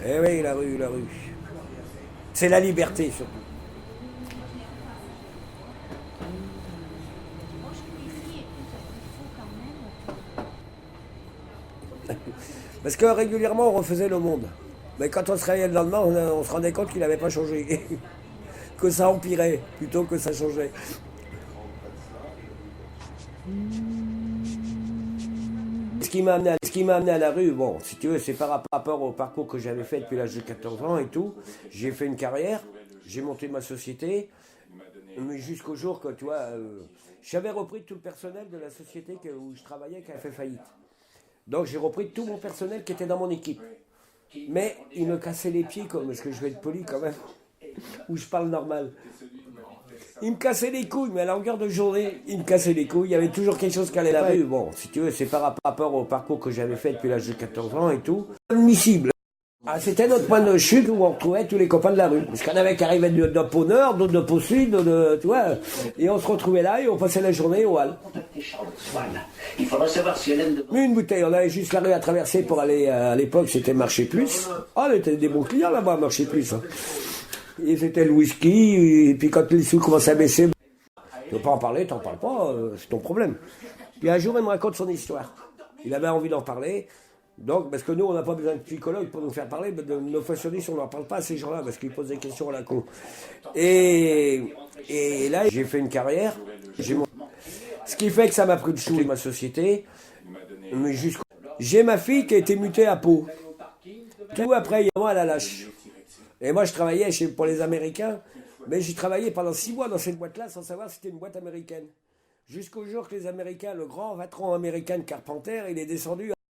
Eh oui, la rue, la rue. C'est la liberté surtout. Parce que régulièrement on refaisait le monde. Mais quand on se réveillait le lendemain, on se rendait compte qu'il n'avait pas changé. Que ça empirait plutôt que ça changeait. Ce qui m'a amené à la rue, bon, si tu veux, c'est par rapport au parcours que j'avais fait depuis l'âge de 14 ans et tout. J'ai fait une carrière, j'ai monté ma société, mais jusqu'au jour que, tu vois, j'avais repris tout le personnel de la société où je travaillais qui a fait faillite. Donc j'ai repris tout mon personnel qui était dans mon équipe. Mais il me cassait les pieds, comme, parce que je vais être poli quand même, où je parle normal. Il me cassait les couilles, mais à la longueur de journée, il me cassait les couilles. Il y avait toujours quelque chose qui allait la rue. Bon, si tu veux, c'est par rapport au parcours que j'avais fait depuis l'âge de 14 ans et tout. Admissible. Ah, c'était notre point de chute où on retrouvait tous les copains de la rue. Parce qu'il y en avait qui arrivaient de Pôle Nord, d'autres de Pôle Sud, tu vois. Et on se retrouvait là et on passait la journée au hall. Mais une bouteille, on avait juste la rue à traverser pour aller, à l'époque, c'était Marché Plus. Ah, on était des bons clients là-bas, Marché Plus. Hein. Et c'était le whisky, et puis quand les sous commençaient à baisser, tu veux pas en parler, t'en parles pas, c'est ton problème. Puis un jour, il me raconte son histoire. Il avait envie d'en parler. Donc, parce que nous, on n'a pas besoin de psychologue pour nous faire parler, mais de nos factionnistes, on ne leur parle pas à ces gens-là, parce qu'ils posent des questions à la con. Et là, j'ai fait une carrière. Ce qui fait que ça m'a pris le chou de ma société. Mais j'ai ma fille qui a été mutée à Pau. Tout après, moi, elle a lâche. Et moi, je travaillais pour les Américains, mais j'ai travaillé pendant 6 mois dans cette boîte-là sans savoir si c'était une boîte américaine. Jusqu'au jour que les Américains, le grand patron américain de Carpenter, il est descendu